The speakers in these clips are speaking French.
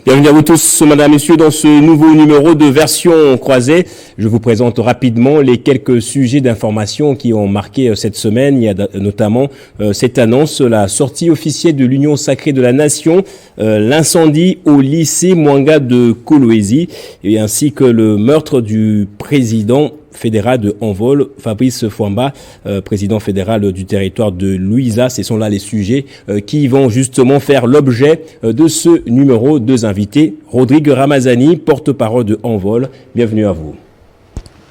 Bienvenue à vous tous, madame, messieurs, dans ce nouveau numéro de Version croisée. Je vous présente rapidement les quelques sujets d'information qui ont marqué cette semaine. Il y a notamment cette annonce, la sortie officielle de l'Union sacrée de la Nation, l'incendie au lycée Mwanga de Kolwezi, et ainsi que le meurtre du président fédéral de Envol, Fabrice Fouamba, président fédéral du territoire de Louisa. Ce sont là les sujets qui vont justement faire l'objet de ce numéro. Deux invités, Rodrigue Ramazani, porte-parole de Envol. Bienvenue à vous.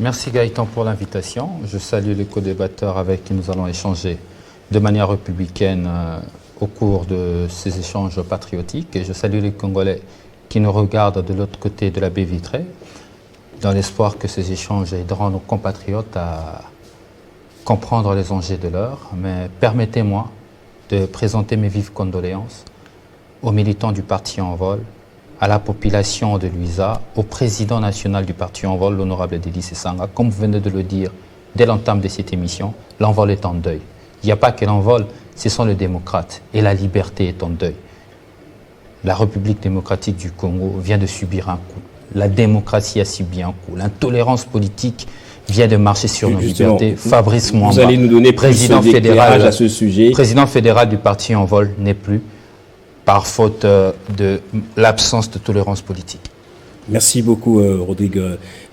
Merci Gaëtan pour l'invitation. Je salue les co-débatteurs avec qui nous allons échanger de manière républicaine au cours de ces échanges patriotiques. Et je salue les Congolais qui nous regardent de l'autre côté de la baie vitrée, dans l'espoir que ces échanges aideront nos compatriotes à comprendre les enjeux de l'heure. Mais permettez-moi de présenter mes vives condoléances aux militants du parti Envol, à la population de Louisa, au président national du parti Envol, l'honorable Dédé Sessanga. Comme vous venez de le dire dès l'entame de cette émission, l'Envol est en deuil. Il n'y a pas que l'Envol, ce sont les démocrates, et la liberté est en deuil. La République démocratique du Congo vient de subir un coup. La démocratie a subi un coup. L'intolérance politique vient de marcher sur nos libertés. Fabrice Mwamba, vous allez nous donner président fédéral à ce sujet. Président fédéral du parti Envol n'est plus par faute de l'absence de tolérance politique. Merci beaucoup, Rodrigue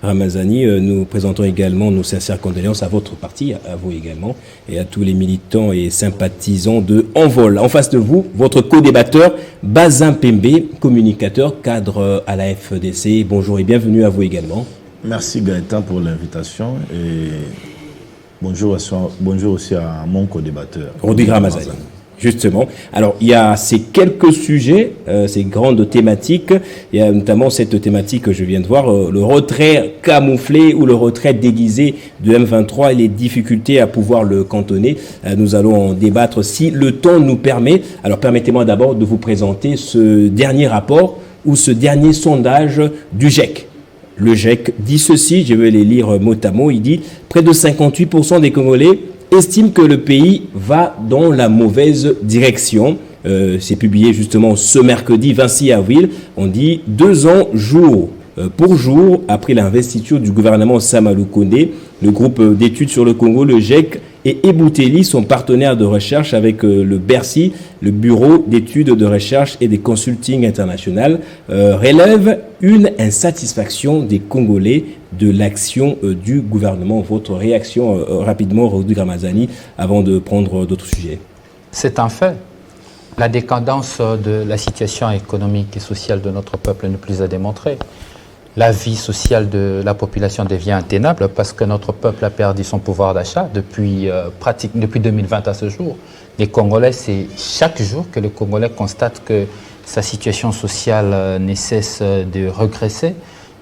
Ramazani. Nous présentons également nos sincères condoléances à votre parti, à vous également, et à tous les militants et sympathisants de Envol. En face de vous, votre co-débatteur, Bazin Pembe, communicateur, cadre à la FDC. Bonjour et bienvenue à vous également. Merci Gaëtan pour l'invitation et bonjour aussi à mon co-débatteur. Rodrigue Ramazani. Justement. Alors, il y a ces quelques sujets, ces grandes thématiques. Il y a notamment cette thématique que je viens de voir, le retrait camouflé ou le retrait déguisé de M23 et les difficultés à pouvoir le cantonner. Nous allons en débattre si le temps nous permet. Alors, permettez-moi d'abord de vous présenter ce dernier rapport ou ce dernier sondage du GIEC. Le GIEC dit ceci, je vais les lire mot à mot. Il dit « Près de 58% des Congolais estime que le pays va dans la mauvaise direction. » C'est publié justement ce mercredi 26 avril. On dit 2 ans jour pour jour après l'investiture du gouvernement Samalou Kondé. Le groupe d'études sur le Congo, le GIEC, et Ebouteli sont partenaires de recherche avec le Bercy, le bureau d'études de recherche et des consulting international, relève une insatisfaction des Congolais de l'action du gouvernement. Votre réaction rapidement, Rodrigue Ramazani, avant de prendre d'autres sujets. C'est un fait. La décadence de la situation économique et sociale de notre peuple n'est plus à démontrer. La vie sociale de la population devient intenable parce que notre peuple a perdu son pouvoir d'achat depuis 2020 à ce jour. Les Congolais, c'est chaque jour que les Congolais constatent que sa situation sociale ne cesse de régresser.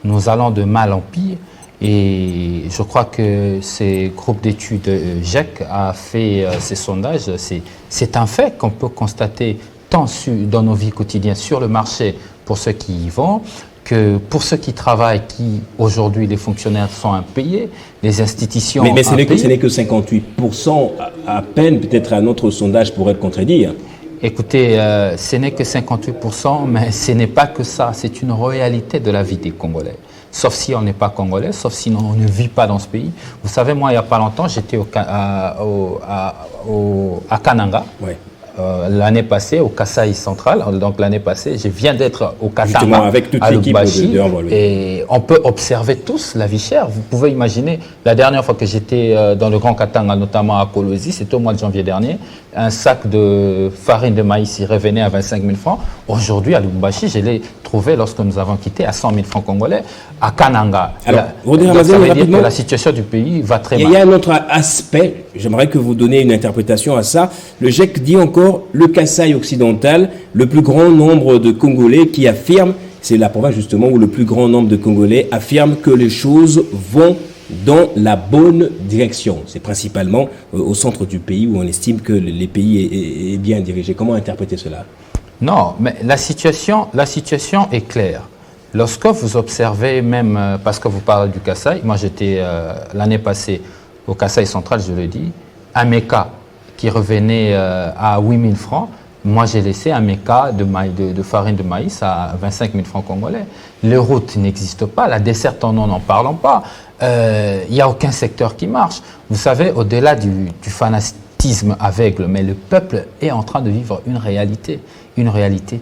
Nous allons de mal en pire et je crois que ces groupes d'études GIEC a fait ces sondages. C'est un fait qu'on peut constater tant dans nos vies quotidiennes sur le marché pour ceux qui y vont, que pour ceux qui travaillent, qui aujourd'hui les fonctionnaires sont impayés, les institutions mais ce n'est que 58% à peine, peut-être un autre sondage pourrait le contredire. Écoutez, ce n'est que 58%, mais ce n'est pas que ça, c'est une réalité de la vie des Congolais. Sauf si on n'est pas Congolais, sauf si on ne vit pas dans ce pays. Vous savez, moi, il n'y a pas longtemps, j'étais à Kananga. Ouais. L'année passée au Kasaï central, donc l'année passée, je viens d'être au Katanga avec toute à l'équipe de Envol, oui. Et on peut observer tous la vie chère. Vous pouvez imaginer, la dernière fois que j'étais dans le Grand Katanga, notamment à Kolwezi, c'était au mois de janvier dernier, un sac de farine de maïs il revenait à 25 000 francs. Aujourd'hui, à Lubumbashi, je l'ai trouvé lorsque nous avons quitté à 100 000 francs congolais. À Kananga, alors, ça veut dire que la situation du pays va très mal. Il y a un autre aspect, j'aimerais que vous donniez une interprétation à ça. Le GIEC dit encore le Kasaï occidental, le plus grand nombre de Congolais qui affirment, c'est la province justement où le plus grand nombre de Congolais affirment que les choses vont dans la bonne direction. C'est principalement au centre du pays où on estime que le pays est bien dirigé. Comment interpréter cela? Non, mais la situation est claire. Lorsque vous observez même, parce que vous parlez du Kasaï, moi j'étais l'année passée au Kasaï central, je le dis, un méca qui revenait à 8 000 francs, Moi, j'ai laissé un méca de farine de maïs à 25 000 francs congolais. Les routes n'existent pas, la desserte en eau, n'en parlons pas. Il n'y a aucun secteur qui marche. Vous savez, au-delà du fanatisme aveugle, mais le peuple est en train de vivre une réalité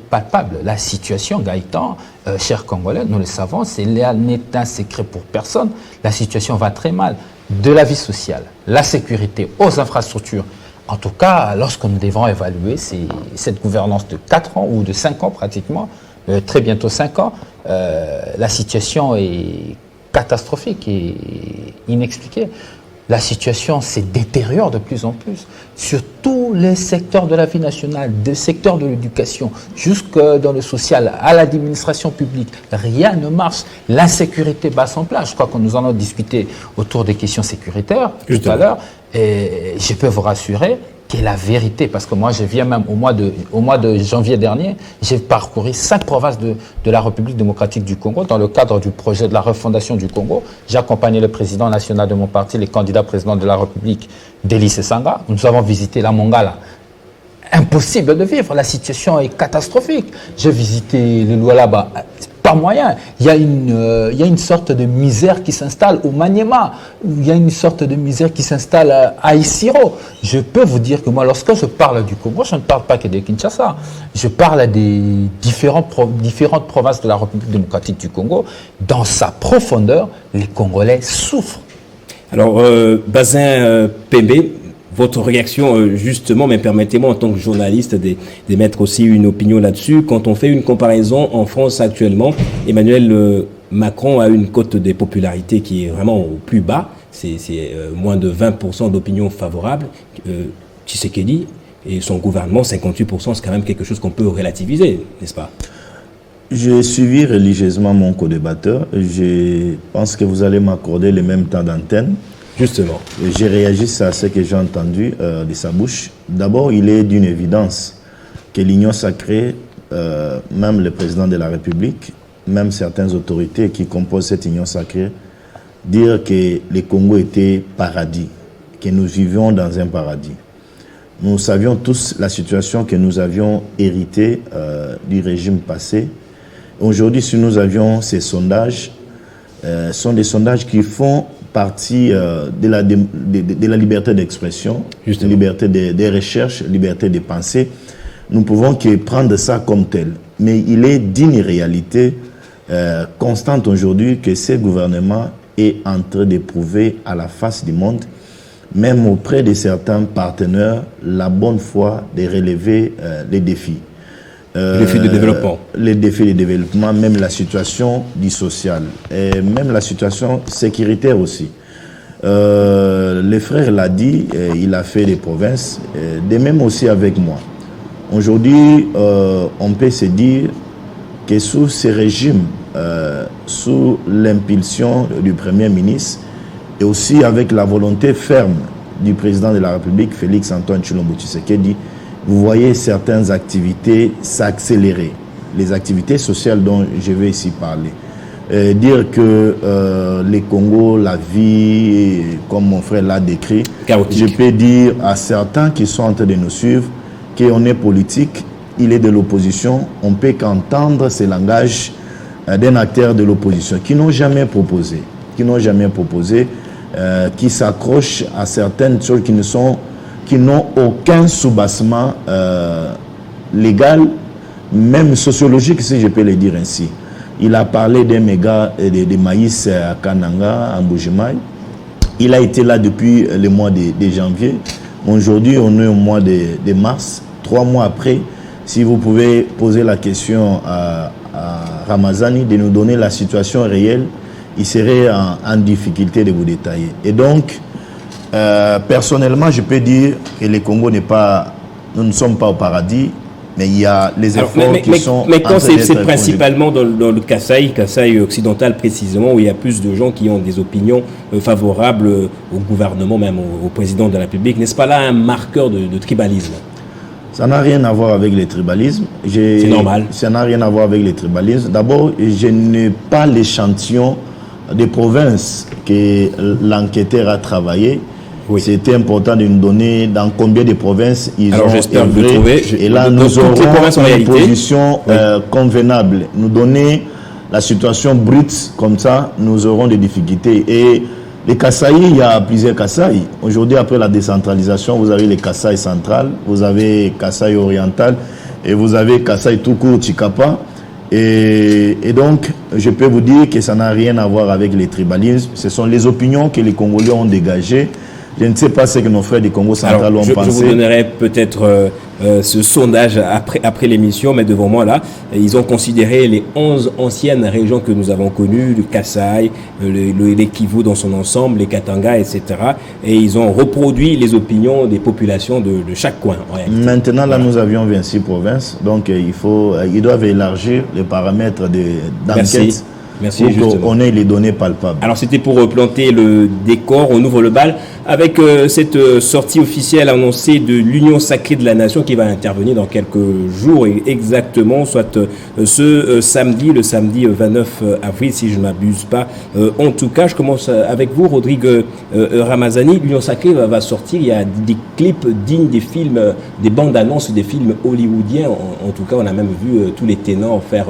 palpable. La situation, Gaëtan, chers Congolais, nous le savons, c'est n'est un secret pour personne. La situation va très mal. De la vie sociale, la sécurité, aux infrastructures. En tout cas, lorsque nous devons évaluer cette gouvernance de 4 ans ou de 5 ans pratiquement, très bientôt 5 ans, la situation est catastrophique et inexpliquée. La situation se détériore de plus en plus sur tous les secteurs de la vie nationale, des secteurs de l'éducation, jusque dans le social, à l'administration publique. Rien ne marche. L'insécurité bat son plat. Je crois que nous en avons discuté autour des questions sécuritaires tout à l'heure. Et je peux vous rassurer que la vérité, parce que moi je viens même au mois de janvier dernier, j'ai parcouru 5 provinces de la République démocratique du Congo dans le cadre du projet de la refondation du Congo. J'ai accompagné le président national de mon parti, le candidat président de la République, Délis Sanga. Nous avons visité la Mongala. Impossible de vivre, la situation est catastrophique. J'ai visité le Lualaba, pas moyen. Il y a une sorte de misère qui s'installe au Maniema. Il y a une sorte de misère qui s'installe à Isiro. Je peux vous dire que moi, lorsque je parle du Congo, je ne parle pas que de Kinshasa. Je parle des différentes provinces de la République démocratique du Congo. Dans sa profondeur, les Congolais souffrent. Alors, Bazin Pembe, votre réaction, justement, mais permettez-moi en tant que journaliste d'émettre aussi une opinion là-dessus. Quand on fait une comparaison en France actuellement, Emmanuel Macron a une cote de popularité qui est vraiment au plus bas. C'est moins de 20% d'opinion favorable. Tshisekedi et son gouvernement, 58%, c'est quand même quelque chose qu'on peut relativiser, n'est-ce pas? J'ai suivi religieusement mon co-débatteur. Je pense que vous allez m'accorder le même temps d'antenne. Justement. J'ai réagi à ce que j'ai entendu de sa bouche. D'abord, il est d'une évidence que l'Union sacrée, même le président de la République, même certaines autorités qui composent cette Union sacrée, dire que le Congo était paradis, que nous vivions dans un paradis. Nous savions tous la situation que nous avions héritée du régime passé. Aujourd'hui, si nous avions ces sondages, sont des sondages qui font partie de la liberté d'expression, liberté des recherches, liberté de penser. Nous pouvons que prendre ça comme tel. Mais il est d'une réalité constante aujourd'hui que ce gouvernement est en train d'éprouver à la face du monde, même auprès de certains partenaires, la bonne foi de relever les défis. Les défis de développement. Les défis de développement, même la situation du social, et même la situation sécuritaire aussi. Le frère l'a dit, il a fait des provinces, de même aussi avec moi. Aujourd'hui, on peut se dire que sous ce régime, sous l'impulsion du Premier ministre, et aussi avec la volonté ferme du président de la République, Félix Antoine Tshilombo Tshisekedi, vous voyez certaines activités s'accélérer. Les activités sociales dont je vais ici parler. Dire que les Congo, la vie, comme mon frère l'a décrit, chaotique. Je peux dire à certains qui sont en train de nous suivre qu'on est politique, il est de l'opposition, on ne peut qu'entendre ces langages d'un acteur de l'opposition qui n'ont jamais proposé, qui s'accrochent à certaines choses qui n'ont aucun soubassement légal, même sociologique, si je peux le dire ainsi. Il a parlé des méga de maïs à Kananga, à Mbujimaï. Il a été là depuis le mois de janvier. Aujourd'hui, on est au mois de mars. 3 mois après, si vous pouvez poser la question à Ramazani de nous donner la situation réelle, il serait en difficulté de vous détailler. Et donc, personnellement, je peux dire que le Congo nous ne sommes pas au paradis, mais il y a les efforts qui sont... Mais quand c'est principalement dans le Kasaï occidental précisément, où il y a plus de gens qui ont des opinions favorables au gouvernement, même au président de la République, n'est-ce pas là un marqueur de tribalisme? Ça n'a rien à voir avec le tribalisme. C'est normal. Ça n'a rien à voir avec le tribalisme. D'abord, je n'ai pas l'échantillon des provinces que l'enquêteur a travaillé. Oui. C'était important de nous donner dans combien de provinces ils Alors, ont j'espère vous œuvré. trouver. Et là, Dans nous toutes les provinces, en aurons une réalité. position convenable. Nous donner la situation brute, comme ça, nous aurons des difficultés. Et les Kasaï, il y a plusieurs Kasaï. Aujourd'hui, après la décentralisation, vous avez les Kasaï centrales, vous avez Kasaï oriental et vous avez Kasaï tout court, Chikapa. Et donc, je peux vous dire que ça n'a rien à voir avec les tribalismes. Ce sont les opinions que les Congolais ont dégagées. Je ne sais pas ce que nos frères du Congo central Alors, ont je pensé. vous donnerai peut-être ce sondage après l'émission, mais devant moi là, ils ont considéré les 11 anciennes régions que nous avons connues, le Kasaï, les Kivu dans son ensemble, les Katanga, etc. Et ils ont reproduit les opinions des populations de chaque coin. En réalité. Maintenant, là, nous avions 26 provinces, donc ils doivent élargir les paramètres d'enquête. Merci, pour justement. qu'on ait les données palpables. Alors c'était pour planter le décor, on ouvre le bal avec cette sortie officielle annoncée de l'Union Sacrée de la Nation qui va intervenir dans quelques jours exactement, soit ce samedi, le samedi 29 avril si je ne m'abuse pas. En tout cas, je commence avec vous, Rodrigue Ramazani. L'Union Sacrée va sortir, il y a des clips dignes des films, des bandes annonces des films hollywoodiens. En tout cas, on a même vu tous les ténors faire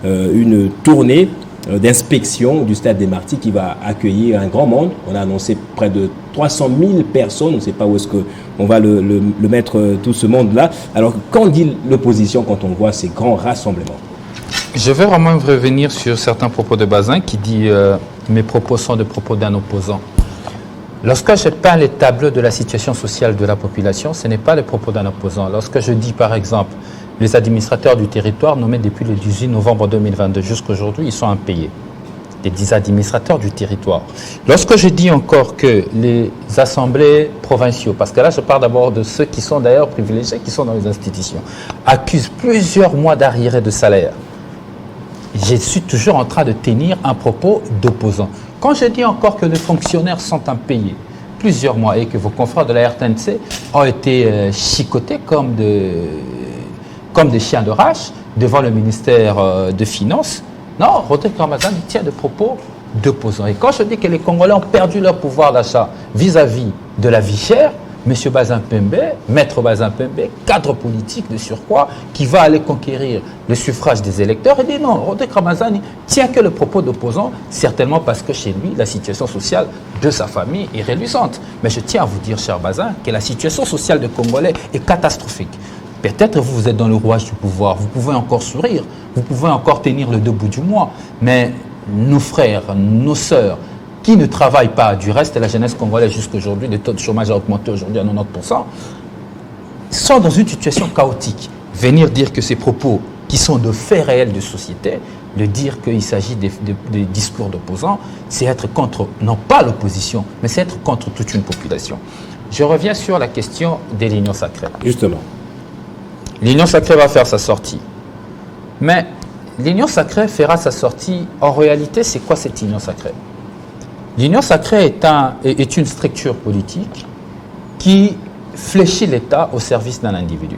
une tournée d'inspection du Stade des Martyrs qui va accueillir un grand monde. On a annoncé près de 300 000 personnes. On ne sait pas où est-ce qu'on va le mettre, tout ce monde-là. Alors, qu'en dit l'opposition quand on voit ces grands rassemblements? Je vais vraiment revenir sur certains propos de Bazin qui dit mes propos sont des propos d'un opposant. Lorsque je peins les tableaux de la situation sociale de la population, ce n'est pas les propos d'un opposant. Lorsque je dis, par exemple, les administrateurs du territoire nommés depuis le 18 novembre 2022 jusqu'à aujourd'hui, ils sont impayés. Les administrateurs du territoire. Lorsque je dis encore que les assemblées provinciaux, parce que là je parle d'abord de ceux qui sont d'ailleurs privilégiés, qui sont dans les institutions, accusent plusieurs mois d'arriérés de salaire, je suis toujours en train de tenir un propos d'opposant. Quand je dis encore que les fonctionnaires sont impayés plusieurs mois et que vos confrères de la RTNC ont été chicotés comme des chiens de rage devant le ministère de Finances, non, Rodrigue Ramazani tient des propos d'opposants. Et quand je dis que les Congolais ont perdu leur pouvoir d'achat vis-à-vis de la vie chère, M. Bazin Pembe, maître Bazin Pembe, cadre politique de surcroît, qui va aller conquérir le suffrage des électeurs, et dit non, Rodrigue Ramazani tient que le propos d'opposant, certainement parce que chez lui, la situation sociale de sa famille est reluisante. Mais je tiens à vous dire, cher Bazin, que la situation sociale des Congolais est catastrophique. Peut-être vous êtes dans le rouage du pouvoir, vous pouvez encore sourire, vous pouvez encore tenir le debout du mois, mais nos frères, nos sœurs, qui ne travaillent pas, du reste, la jeunesse congolaise jusqu'à aujourd'hui, le taux de chômage a augmenté aujourd'hui à 90%, sont dans une situation chaotique. Venir dire que ces propos, qui sont de faits réels de société, de dire qu'il s'agit des discours d'opposants, c'est être contre, non pas l'opposition, mais c'est être contre toute une population. Je reviens sur la question de l'Union Sacrée. Justement. L'Union Sacrée va faire sa sortie. Mais l'Union Sacrée fera sa sortie. En réalité, c'est quoi cette Union Sacrée? L'Union Sacrée est une structure politique qui fléchit l'État au service d'un individu.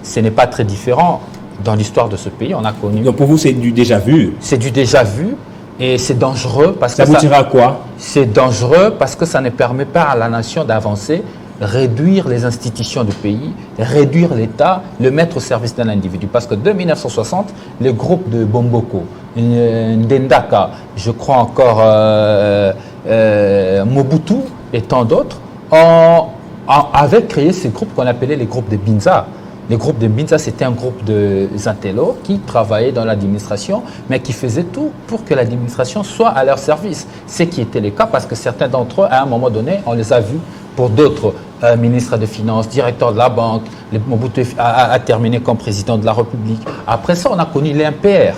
Ce n'est pas très différent dans l'histoire de ce pays. On a connu. Donc pour vous, c'est du déjà vu? C'est du déjà vu et c'est dangereux parce que ça aboutira à quoi? C'est dangereux parce que ça ne permet pas à la nation d'avancer, réduire les institutions du pays, réduire l'État, le mettre au service d'un individu. Parce que dès 1960, le groupe de Bomboko, Ndendaka, je crois encore Mobutu et tant d'autres, avaient créé ces groupes qu'on appelait les groupes de Binza. Les groupes de Binza, c'était un groupe de intellos qui travaillaient dans l'administration, mais qui faisaient tout pour que l'administration soit à leur service. Ce qui était le cas parce que certains d'entre eux, à un moment donné, on les a vus pour d'autres ministres des Finances, directeurs de la banque. Mobutu a terminé comme président de la République. Après ça, on a connu l'MPR.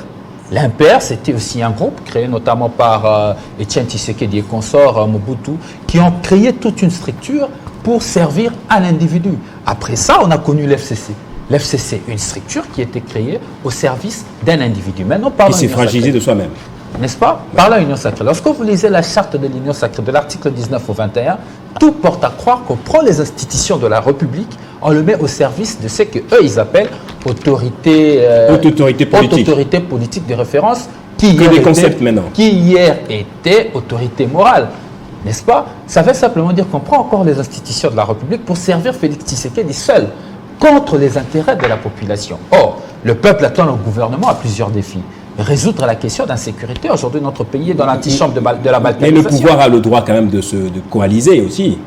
L'MPR, c'était aussi un groupe créé notamment par Etienne Tshisekedi et consorts, Mobutu, qui ont créé toute une structure pour servir un individu. Après ça, on a connu l'FCC. L'FCC, une structure qui était créée au service d'un individu. Maintenant, qui s'est fragilisé de soi-même. N'est-ce pas? Par la Union Sacrée. Lorsque vous lisez la charte de l'Union Sacrée, de l'article 19 au 21, tout porte à croire qu'on prend les institutions de la République, on le met au service de ce qu'eux, ils appellent autorité politique de référence, qui hier était autorité morale. n'est-ce pas? Ça veut simplement dire qu'on prend encore les institutions de la République pour servir Félix Tshisekedi seul, contre les intérêts de la population. Or, le peuple attend le gouvernement à plusieurs défis. Résoudre la question d'insécurité. Aujourd'hui, notre pays est dans l'antichambre de la balkanisation. Mais le pouvoir a le droit quand même de coaliser aussi.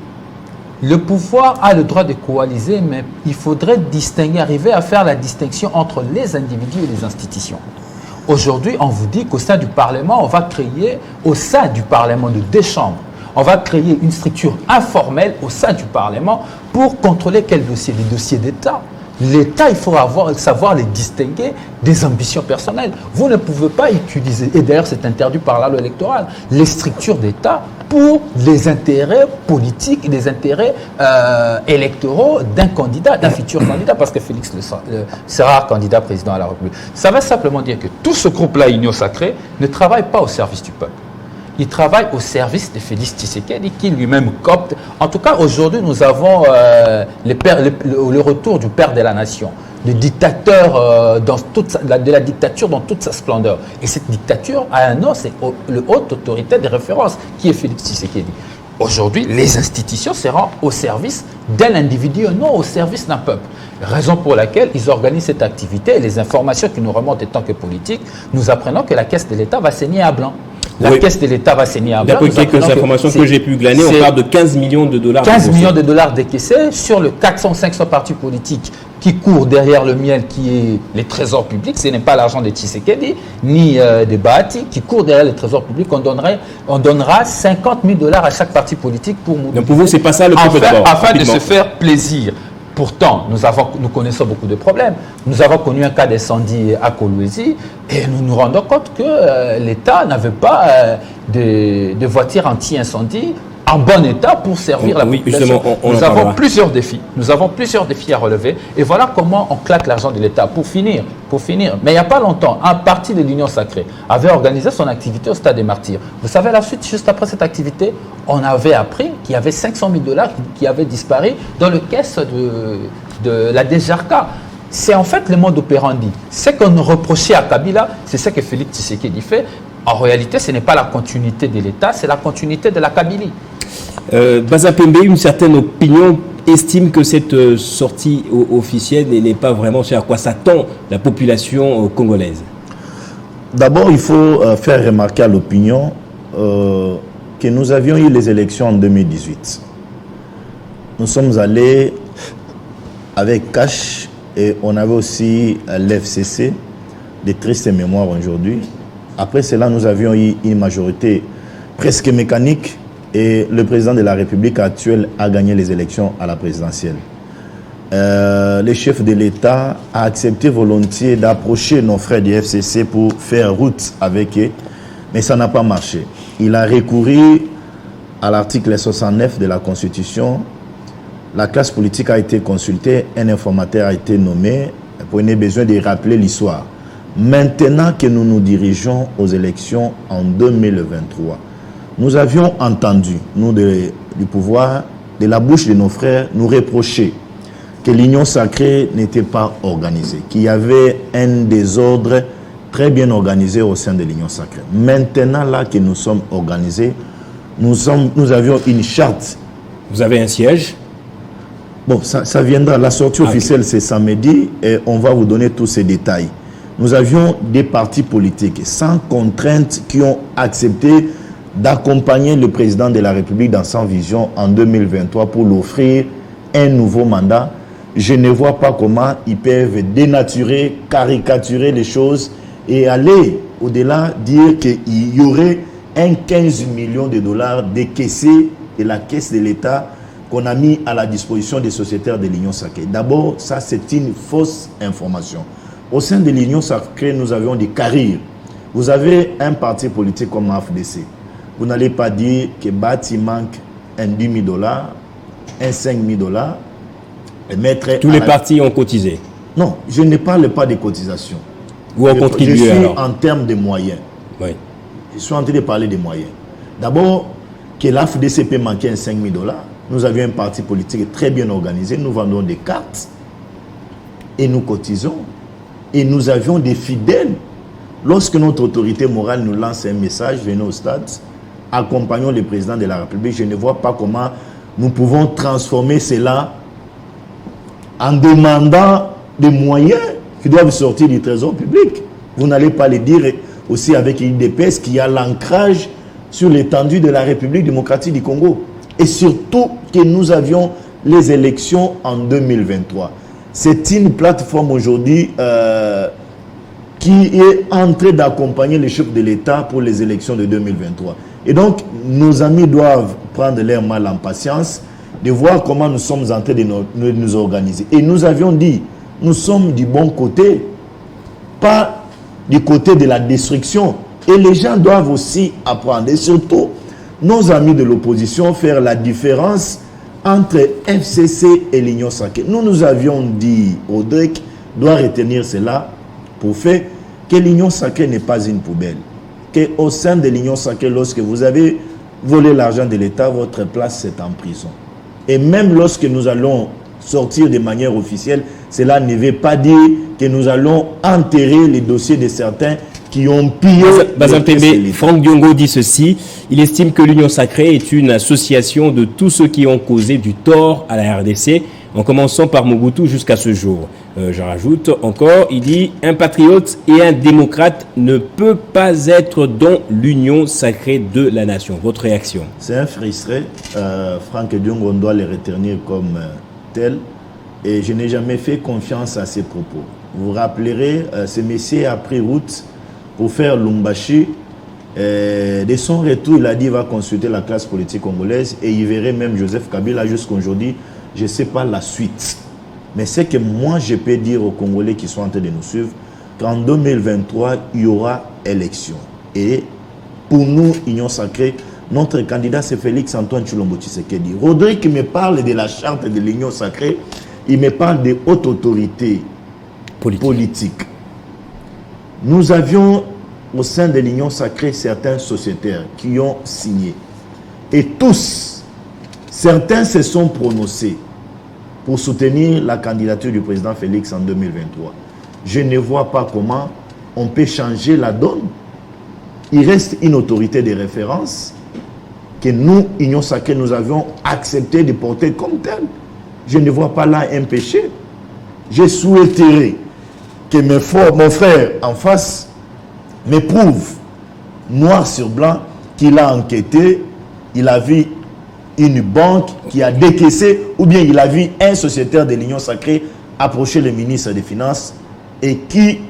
Le pouvoir a le droit de coaliser, mais il faudrait distinguer, arriver à faire la distinction entre les individus et les institutions. Aujourd'hui, on vous dit qu'au sein du Parlement, on va créer, au sein du Parlement de deux chambres, on va créer une structure informelle au sein du Parlement pour contrôler quels dossiers? Les dossiers d'État. L'État, il faut savoir les distinguer des ambitions personnelles. Vous ne pouvez pas utiliser, et d'ailleurs c'est interdit par la loi électorale, les structures d'État pour les intérêts politiques et les intérêts électoraux d'un candidat, d'un futur candidat, parce que Félix sera candidat président à la République. Ça va simplement dire que tout ce groupe-là, Union Sacrée, ne travaille pas au service du peuple. Il travaille au service de Félix Tshisekedi qui lui-même copte. En tout cas, aujourd'hui, nous avons le retour du père de la nation, le dictateur de la dictature dans toute sa splendeur. Et cette dictature a un nom, c'est le haute autorité de référence qui est Félix Tshisekedi. Aujourd'hui, les institutions seront au service d'un individu et non au service d'un peuple. Raison pour laquelle ils organisent cette activité et les informations qui nous remontent en tant que politiques, nous apprenons que la caisse de l'État va saigner à blanc. La caisse de l'État va saigner à blanc. D'après quelques informations que j'ai pu glaner, on parle de 15 millions de dollars. 15 millions de dollars décaissés sur le 400-500 partis politiques qui courent derrière le miel qui est les trésors publics. Ce n'est pas l'argent de Tshisekedi ni de Bahati qui courent derrière les trésors publics. On donnera 50 000 dollars à chaque parti politique pour mobiliser. Donc pour vous, c'est pas ça le peuple d'abord. Afin de se faire plaisir. Pourtant, nous connaissons beaucoup de problèmes. Nous avons connu un cas d'incendie à Kolwezi et nous nous rendons compte que l'État n'avait pas de voitures anti-incendie en bon état pour servir la population. Nous avons plusieurs défis. Nous avons plusieurs défis à relever. Et voilà comment on claque l'argent de l'État. Pour finir, mais il n'y a pas longtemps, un parti de l'Union Sacrée avait organisé son activité au Stade des Martyrs. Vous savez, la suite, juste après cette activité, on avait appris qu'il y avait 500 000 dollars qui avaient disparu dans le caisse de la DGRK. C'est en fait le mode opérandi. Ce qu'on reprochait à Kabila, c'est ce que Félix Tshisekedi fait. En réalité, ce n'est pas la continuité de l'État, c'est la continuité de la Kabylie. Bazapembe, une certaine opinion estime que cette sortie officielle n'est pas vraiment ce à quoi s'attend la population congolaise. D'abord, il faut faire remarquer à l'opinion que nous avions eu les élections en 2018. Nous sommes allés avec cash et on avait aussi l'FCC, des tristes mémoires aujourd'hui. Après cela, nous avions eu une majorité presque mécanique et le président de la République actuelle a gagné les élections à la présidentielle. Le chef de l'État a accepté volontiers d'approcher nos frères du FCC pour faire route avec eux, mais ça n'a pas marché. Il a recouru à l'article 69 de la Constitution. La classe politique a été consultée, un informateur a été nommé pour qu'on ait besoin de rappeler l'histoire. Maintenant que nous nous dirigeons aux élections en 2023, nous avions entendu, nous du pouvoir, de la bouche de nos frères, nous reprocher que l'Union Sacrée n'était pas organisée, qu'il y avait un désordre très bien organisé au sein de l'Union Sacrée. Maintenant, là que nous sommes organisés, nous avions une charte. Vous avez un siège? Bon, ça viendra. La sortie officielle, c'est samedi et on va vous donner tous ces détails. Nous avions des partis politiques sans contrainte qui ont accepté d'accompagner le président de la République dans sa vision en 2023 pour l'offrir un nouveau mandat. Je ne vois pas comment ils peuvent dénaturer, caricaturer les choses et aller au-delà, dire qu'il y aurait un 15 millions de dollars décaissés de la caisse de l'État qu'on a mis à la disposition des sociétaires de l'Union Sacrée. D'abord, ça c'est une fausse information. Au sein de l'Union Sacrée, nous avions des carrières. Vous avez un parti politique comme AFDC. Vous n'allez pas dire que Bati manque un 10 000 dollars, un 5 000 dollars, et mettre... Tous les partis ont cotisé. Non, je ne parle pas des cotisations. Ou ont contribué je suis alors en termes de moyens. Oui. Je suis en train de parler des moyens. D'abord, que l'AFDC peut manquer un 5 000 dollars. Nous avions un parti politique très bien organisé. Nous vendons des cartes et nous cotisons. Et nous avions des fidèles. Lorsque notre autorité morale nous lance un message, venez au stade, accompagnons le président de la République. Je ne vois pas comment nous pouvons transformer cela en demandant des moyens qui doivent sortir du trésor public. Vous n'allez pas le dire aussi avec l'IDPS qui a l'ancrage sur l'étendue de la République démocratique du Congo. Et surtout que nous avions les élections en 2023. C'est une plateforme aujourd'hui qui est en train d'accompagner les chefs de l'État pour les élections de 2023. Et donc, nos amis doivent prendre leur mal en patience, de voir comment nous sommes en train de nous organiser. Et nous avions dit, nous sommes du bon côté, pas du côté de la destruction. Et les gens doivent aussi apprendre. Et surtout, nos amis de l'opposition, faire la différence entre FCC et l'Union sacrée. Nous avions dit, Audrey doit retenir cela pour faire que l'Union sacrée n'est pas une poubelle. Qu'au sein de l'Union sacrée, lorsque vous avez volé l'argent de l'État, votre place c'est en prison. Et même lorsque nous allons sortir de manière officielle, cela ne veut pas dire que nous allons enterrer les dossiers de certains qui ont pillé. Franck Diongo dit ceci: il estime que l'Union sacrée est une association de tous ceux qui ont causé du tort à la RDC, en commençant par Mobutu jusqu'à ce jour. Je rajoute encore, il dit: un patriote et un démocrate ne peut pas être dans l'union sacrée de la nation. Votre réaction? C'est un frustré. Franck Diongo, on doit le retenir comme tel. Et je n'ai jamais fait confiance à ses propos. Vous vous rappellerez, ce monsieur a pris route pour faire Lumbashi. De son retour, il a dit qu'il va consulter la classe politique congolaise et il verrait même Joseph Kabila jusqu'aujourd'hui. Je ne sais pas la suite. Mais c'est que moi, je peux dire aux Congolais qui sont en train de nous suivre qu'en 2023, il y aura élection. Et pour nous, Union Sacrée, notre candidat, c'est Félix-Antoine Tshilombo Tshisekedi. Rodrigue me parle de la charte de l'Union Sacrée. Il me parle de haute autorité politique. Nous avions au sein de l'Union Sacrée certains sociétaires qui ont signé. Et tous, certains se sont prononcés pour soutenir la candidature du président Félix en 2023. Je ne vois pas comment on peut changer la donne. Il reste une autorité de référence que nous, Union Sacrée, nous avions accepté de porter comme telle. Je ne vois pas là un péché. Je souhaiterais que mon frère en face me prouve noir sur blanc qu'il a enquêté, il a vu une banque qui a décaissé, ou bien il a vu un sociétaire de l'Union Sacrée approcher le ministre des Finances et qui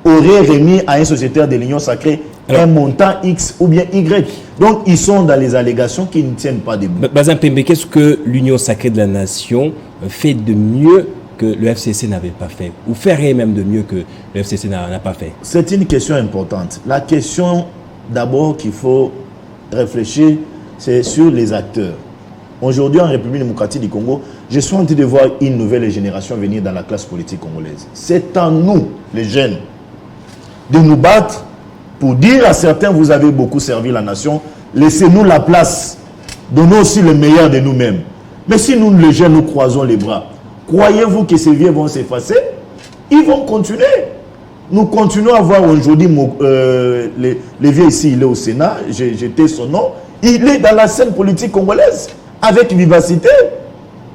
aurait remis à un sociétaire de l'Union Sacrée un montant X ou bien Y. Donc, ils sont dans les allégations qui ne tiennent pas debout. Bazin Pembe, qu'est-ce que l'Union Sacrée de la Nation fait de mieux que le FCC n'avait pas fait, ou ferait même de mieux que le FCC n'a pas fait? C'est une question importante. La question d'abord qu'il faut réfléchir, c'est sur les acteurs. Aujourd'hui, en République démocratique du Congo, je suis en train de voir une nouvelle génération venir dans la classe politique congolaise. C'est à nous, les jeunes, de nous battre pour dire à certains: vous avez beaucoup servi la nation, laissez-nous la place, donnons aussi le meilleur de nous-mêmes. Mais si nous, les jeunes, nous croisons les bras, croyez-vous que ces vieux vont s'effacer? Ils vont continuer. Nous continuons à voir aujourd'hui les vieux ici, il est au Sénat, j'étais son nom, il est dans la scène politique congolaise avec vivacité.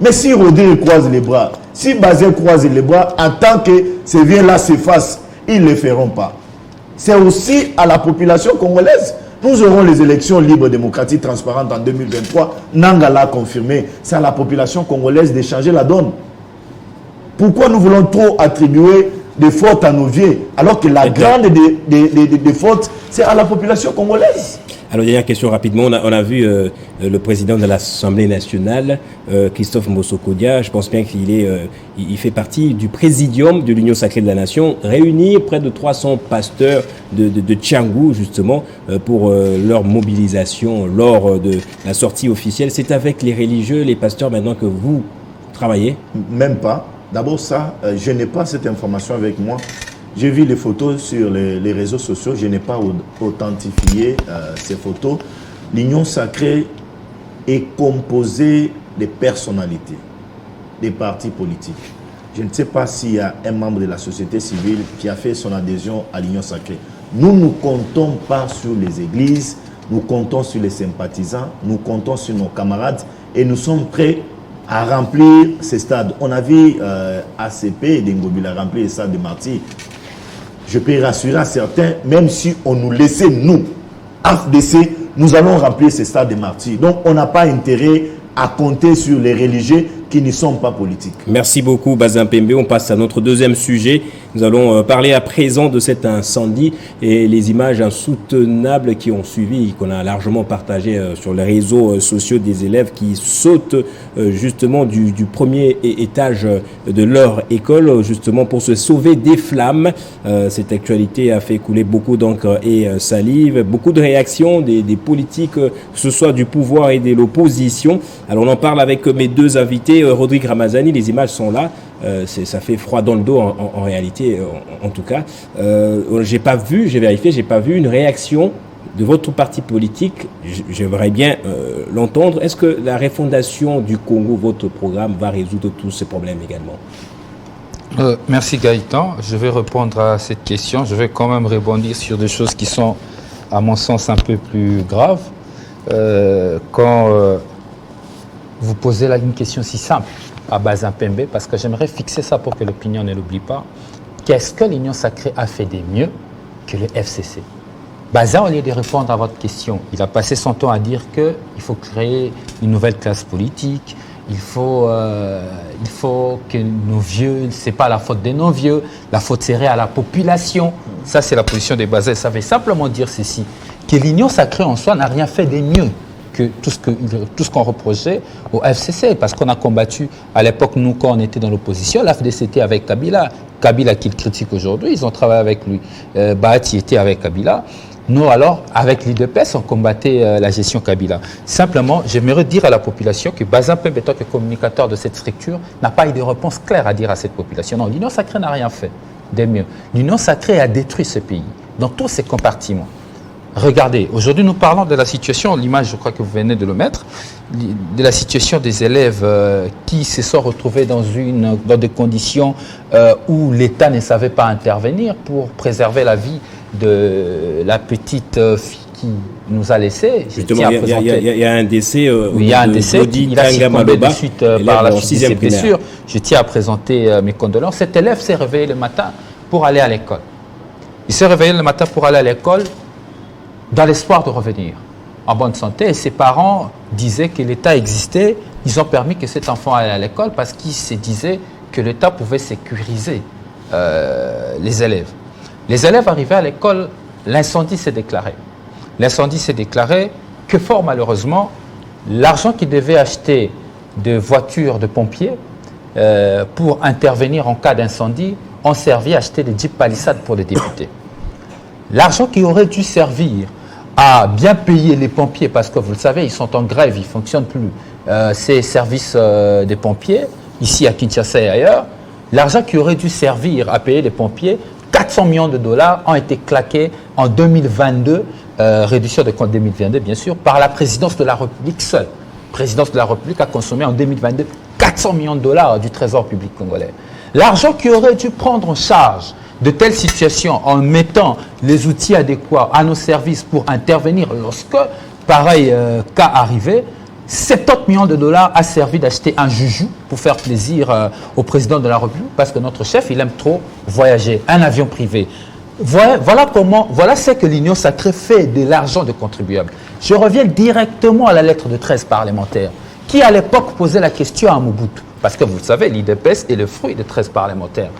Mais si Rodrigue croise les bras, si Bazin croise les bras, en tant que ces vieux-là s'effacent, ils ne le feront pas. C'est aussi à la population congolaise. Nous aurons les élections libres, démocratiques, transparentes en 2023. Nanga l'a confirmé. C'est à la population congolaise de changer la donne. Pourquoi nous voulons trop attribuer des fautes à nos vieux, alors que la grande des fautes, c'est à la population congolaise? Alors, dernière question rapidement. On a vu le président de l'Assemblée nationale, Christophe Mbosso-Kodia. Je pense bien il fait partie du présidium de l'Union Sacrée de la Nation, réunir près de 300 pasteurs de Tchangou, justement, pour leur mobilisation lors de la sortie officielle. C'est avec les religieux, les pasteurs, maintenant que vous travaillez? Même pas. D'abord ça, je n'ai pas cette information avec moi. J'ai vu les photos sur les réseaux sociaux, je n'ai pas authentifié ces photos. L'Union Sacrée est composée de personnalités, des partis politiques. Je ne sais pas s'il y a un membre de la société civile qui a fait son adhésion à l'Union Sacrée. Nous ne comptons pas sur les églises, nous comptons sur les sympathisants, nous comptons sur nos camarades et nous sommes prêts à remplir ces stades. On a vu ACP d'Ingobila remplir les stades de Martyrs. Je peux rassurer à certains, même si on nous laissait, nous, AFDC, nous allons remplir ces stades de Martyrs. Donc on n'a pas intérêt à compter sur les religieux qui ne sont pas politiques. Merci beaucoup Bazin Pembe. On passe à notre deuxième sujet. Nous allons parler à présent de cet incendie et les images insoutenables qui ont suivi, qu'on a largement partagées sur les réseaux sociaux des élèves qui sautent justement du premier étage de leur école justement pour se sauver des flammes. Cette actualité a fait couler beaucoup d'encre et salive, beaucoup de réactions des politiques, que ce soit du pouvoir et de l'opposition. Alors on en parle avec mes deux invités. Rodrigue Ramazani, les images sont là. Ça fait froid dans le dos en réalité, en tout cas. J'ai vérifié, j'ai pas vu une réaction de votre parti politique. J'aimerais bien l'entendre. Est-ce que la refondation du Congo, votre programme, va résoudre tous ces problèmes également? Merci Gaëtan. Je vais répondre à cette question. Je vais quand même rebondir sur des choses qui sont, à mon sens, un peu plus graves. Quand vous posez là une question si simple à Bazin Pembe, parce que j'aimerais fixer ça pour que l'opinion ne l'oublie pas. Qu'est-ce que l'Union sacrée a fait de mieux que le FCC? Bazin, au lieu de répondre à votre question, il a passé son temps à dire qu'il faut créer une nouvelle classe politique, il faut que nos vieux, c'est pas la faute de nos vieux, la faute serait à la population. Ça, c'est la position de Bazin. Ça veut simplement dire ceci, que l'Union sacrée en soi n'a rien fait de mieux que tout ce qu'on reprochait au FCC, parce qu'on a combattu à l'époque, nous, quand on était dans l'opposition, l'AFDC était avec Kabila. Kabila qu'il critique aujourd'hui, ils ont travaillé avec lui. Bahati était avec Kabila. Nous, alors, avec l'IDPS, on combattait la gestion Kabila. Simplement, j'aimerais dire à la population que Bazin Pembe, étant que communicateur de cette structure, n'a pas eu de réponse claire à dire à cette population. Non, l'Union sacrée n'a rien fait de mieux. L'Union sacrée a détruit ce pays, dans tous ses compartiments. Regardez, aujourd'hui nous parlons de la situation, l'image je crois que vous venez de le mettre, de la situation des élèves qui se sont retrouvés dans des conditions où l'État ne savait pas intervenir pour préserver la vie de la petite fille qui nous a laissés. Justement, il y a un décès. Il y a un décès, il a succombé de suite par la suite de ses blessures. Je tiens à présenter mes condoléances. Cet élève s'est réveillé le matin pour aller à l'école. Il s'est réveillé le matin pour aller à l'école dans l'espoir de revenir en bonne santé. Et ses parents disaient que l'État existait. Ils ont permis que cet enfant aille à l'école parce qu'ils se disaient que l'État pouvait sécuriser les élèves. Les élèves arrivés à l'école, l'incendie s'est déclaré. L'incendie s'est déclaré que fort malheureusement, l'argent qu'ils devaient acheter de voitures de pompiers pour intervenir en cas d'incendie ont servi à acheter des Jeep Palisade pour les députés. L'argent qui aurait dû servir à bien payer les pompiers, parce que vous le savez, ils sont en grève, ils ne fonctionnent plus, ces services des pompiers, ici à Kinshasa et ailleurs, l'argent qui aurait dû servir à payer les pompiers, 400 millions de dollars ont été claqués en 2022, réduction de compte 2022 bien sûr, par la présidence de la République seule. La présidence de la République a consommé en 2022 400 millions de dollars du trésor public congolais. L'argent qui aurait dû prendre en charge de telles situations en mettant les outils adéquats à nos services pour intervenir lorsque pareil cas arrivait, 70 millions de dollars a servi d'acheter un joujou pour faire plaisir au président de la République parce que notre chef, il aime trop voyager, un avion privé. Voilà ce que l'Union sacrée fait de l'argent des contribuables. Je reviens directement à la lettre de 13 parlementaires qui à l'époque posait la question à Mobutu, parce que vous le savez, l'IDPS est le fruit de 13 parlementaires,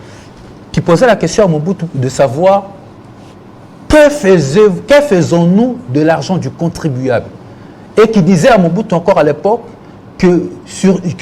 qui posait la question à Mobutu de savoir que faisons-nous de l'argent du contribuable, et qui disait à Mobutu encore à l'époque que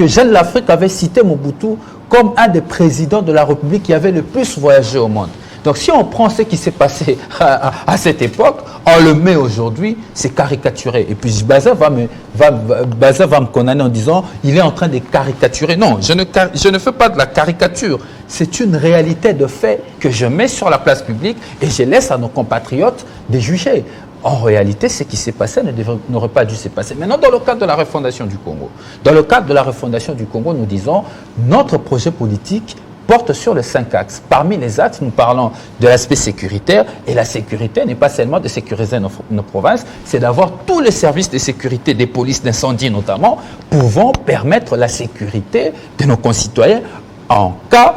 Jeune l'Afrique avait cité Mobutu comme un des présidents de la République qui avait le plus voyagé au monde. Donc si on prend ce qui s'est passé à cette époque, on le met aujourd'hui, c'est caricaturé. Et puis Bazin va me condamner en disant il est en train de caricaturer. Non, je ne fais pas de la caricature. C'est une réalité de fait que je mets sur la place publique et je laisse à nos compatriotes de juger. En réalité, ce qui s'est passé n'aurait pas dû se passer. Maintenant, dans le cadre de la refondation du Congo, nous disons notre projet politique porte sur les 5 axes. Parmi les axes, nous parlons de l'aspect sécuritaire, et la sécurité n'est pas seulement de sécuriser nos provinces, c'est d'avoir tous les services de sécurité, des polices d'incendie notamment, pouvant permettre la sécurité de nos concitoyens en cas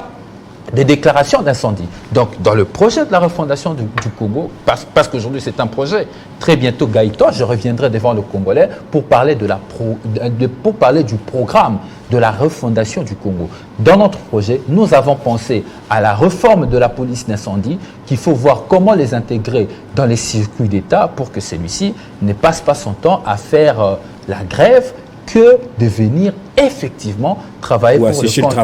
des déclarations d'incendie. Donc, dans le projet de la refondation du Congo, parce qu'aujourd'hui c'est un projet, très bientôt Gaëtan, je reviendrai devant le Congolais pour parler, pour parler du programme de la refondation du Congo. Dans notre projet, nous avons pensé à la réforme de la police d'incendie, qu'il faut voir comment les intégrer dans les circuits d'État pour que celui-ci ne passe pas son temps à faire la grève, que de venir effectivement travailler pour le compte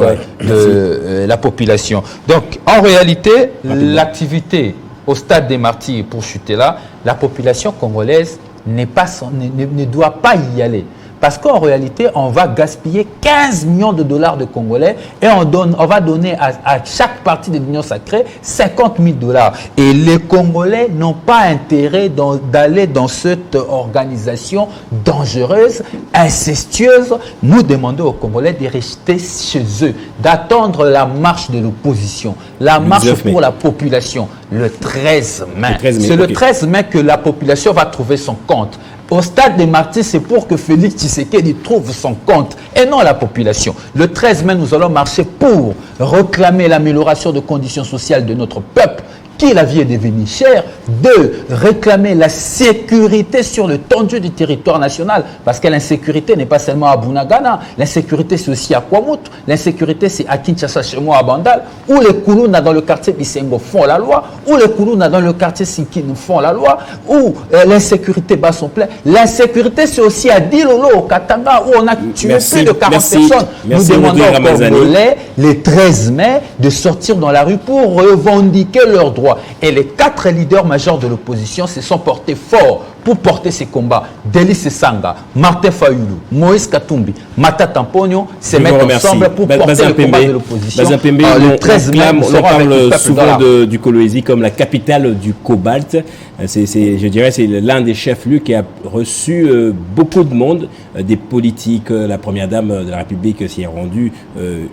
de la population. Donc, en réalité, l'activité au stade des martyrs pour chuter là, la population congolaise ne doit pas y aller. Parce qu'en réalité, on va gaspiller 15 millions de dollars de Congolais et on va donner à chaque partie de l'Union sacrée 50 000 dollars. Et les Congolais n'ont pas intérêt d'aller dans cette organisation dangereuse, incestueuse. Nous demandons aux Congolais de rester chez eux, d'attendre la marche de l'opposition, la marche pour la population, le 13 mai. C'est le 13 mai que la population va trouver son compte. Au stade des martyrs, c'est pour que Félix Tshisekedi trouve son compte et non la population. Le 13 mai, nous allons marcher pour réclamer l'amélioration des conditions sociales de notre peuple, qui la vie est devenue chère, de réclamer la sécurité sur l'étendue du territoire national, parce que l'insécurité n'est pas seulement à Bunagana, l'insécurité c'est aussi à Kwamut, l'insécurité c'est à Kinshasa, chez moi à Bandal, où les Koulouna dans le quartier Bisengo font la loi, où les Koulouna dans le quartier Sinkine font la loi, où l'insécurité bat son plein. L'insécurité c'est aussi à Dilolo, au Katanga, où on a tué plus de 40 personnes. Nous demandons aux Congolais, les 13 mai, de sortir dans la rue pour revendiquer leurs droits. Et les 4 leaders majeurs de l'opposition se sont portés forts pour porter ces combats. Délice Sanga, Martin Fayoulou, Moïse Katumbi, Mata Tamponio se mettent ensemble pour porter le combat de l'opposition. Le 13 mai, on parle souvent du Kolwezi comme la capitale du cobalt. Je dirais c'est l'un des chefs-lieux qui a reçu beaucoup de monde, des politiques. La première dame de la République s'y est rendue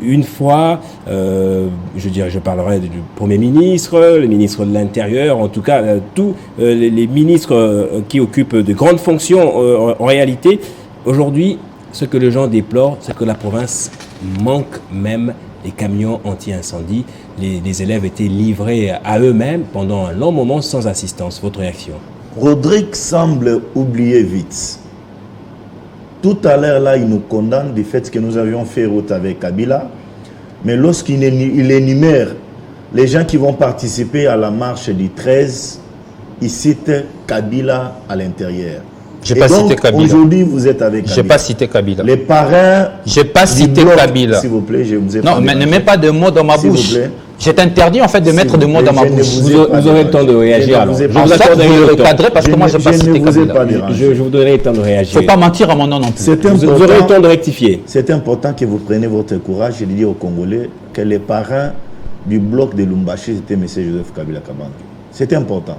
une fois. Je parlerai du Premier ministre, le ministre de l'Intérieur, en tout cas tous les ministres qui occupent de grandes fonctions en réalité. Aujourd'hui, ce que les gens déplorent, c'est que la province manque même des camions anti-incendie. Les élèves étaient livrés à eux-mêmes pendant un long moment sans assistance. Votre réaction? Rodrigue semble oublier vite. Tout à l'heure, là, il nous condamne du fait que nous avions fait route avec Kabila. Mais lorsqu'il énumère les gens qui vont participer à la marche du 13, il cite Kabila à l'intérieur. Je n'ai pas cité Kabila. Aujourd'hui, vous êtes avec Kabila. Je n'ai pas cité Kabila. Les parrains. Je n'ai pas cité Kabila. S'il vous plaît, je vous ai non, mais ne mets pas de mots dans ma bouche. Je t'interdis en fait de mettre des mots dans ma bouche. Vous aurez le temps de réagir alors. Je vous accorderai le cadre parce que moi je n'ai pas cité Kabila. Je vous donnerai le temps de réagir. Il ne faut pas mentir à mon nom non plus. Vous aurez le temps de rectifier. C'est important que vous preniez votre courage et de dire aux Congolais que les parrains du bloc de Lumbashi, c'était M. Joseph Kabila Kabange. C'est important.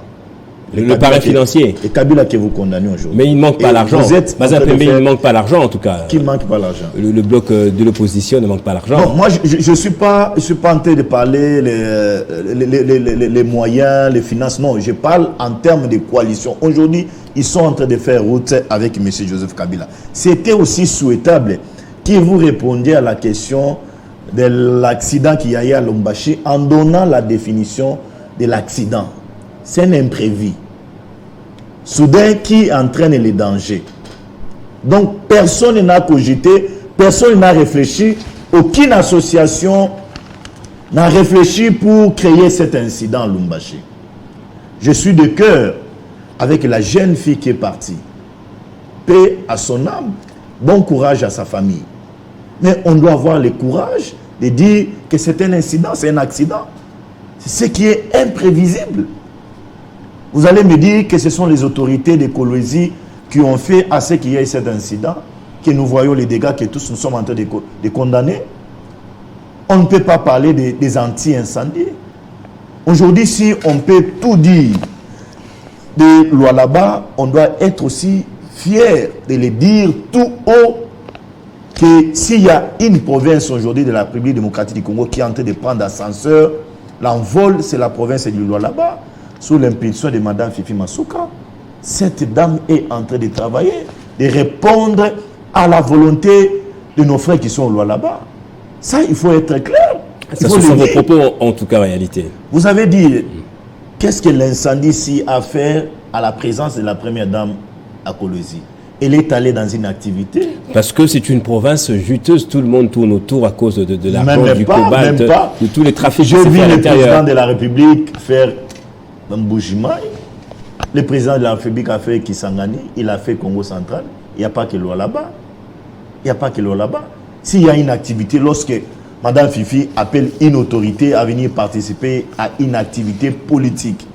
Le parrain financier. Et Kabila que vous condamnez aujourd'hui. Mais il ne manque pas l'argent. Il ne manque pas l'argent en tout cas. Qui ne manque pas l'argent? Le bloc de l'opposition ne manque pas l'argent. Non, moi je ne suis pas en train de parler les moyens, les finances. Non, je parle en termes de coalition. Aujourd'hui, ils sont en train de faire route avec M. Joseph Kabila. C'était aussi souhaitable que vous répondiez à la question de l'accident qu'il y a eu à Lumbashi en donnant la définition de l'accident. C'est un imprévu soudain qui entraîne les dangers. Donc personne n'a cogité, personne n'a réfléchi, aucune association n'a réfléchi pour créer cet incident à Lumbashi. Je suis de cœur avec la jeune fille qui est partie. Paix à son âme, bon courage à sa famille. Mais on doit avoir le courage de dire que c'est un incident, c'est un accident. C'est ce qui est imprévisible. Vous allez me dire que ce sont les autorités de Kolwezi qui ont fait à ce qu'il y ait cet incident, que nous voyons les dégâts que tous nous sommes en train de condamner. On ne peut pas parler des anti-incendies. Aujourd'hui, si on peut tout dire de Lualaba, on doit être aussi fier de le dire tout haut que s'il y a une province aujourd'hui de la République démocratique du Congo qui est en train de prendre l'ascenseur, l'envol, c'est la province du Lualaba, sous l'impulsion de Mme Fifi Masuka. Cette dame est en train de travailler, de répondre à la volonté de nos frères qui sont au Lualaba. Ça, il faut être clair. Ça, ce sont vos propos, en tout cas, en réalité. Vous avez dit, qu'est-ce que l'incendie ici a fait à la présence de la première dame à Kolwezi? Elle est allée dans une activité. Parce que c'est une province juteuse, tout le monde tourne autour à cause de l'argent, du cobalt, de tous les trafics. J'ai vu le président de la République faire un Mbujimai. Le président de la République a fait Kisangani, il a fait Congo central. Il n'y a pas que l'eau là-bas. Il n'y a pas que l'eau là-bas. S'il y a une activité, lorsque Mme Fifi appelle une autorité à venir participer à une activité politique,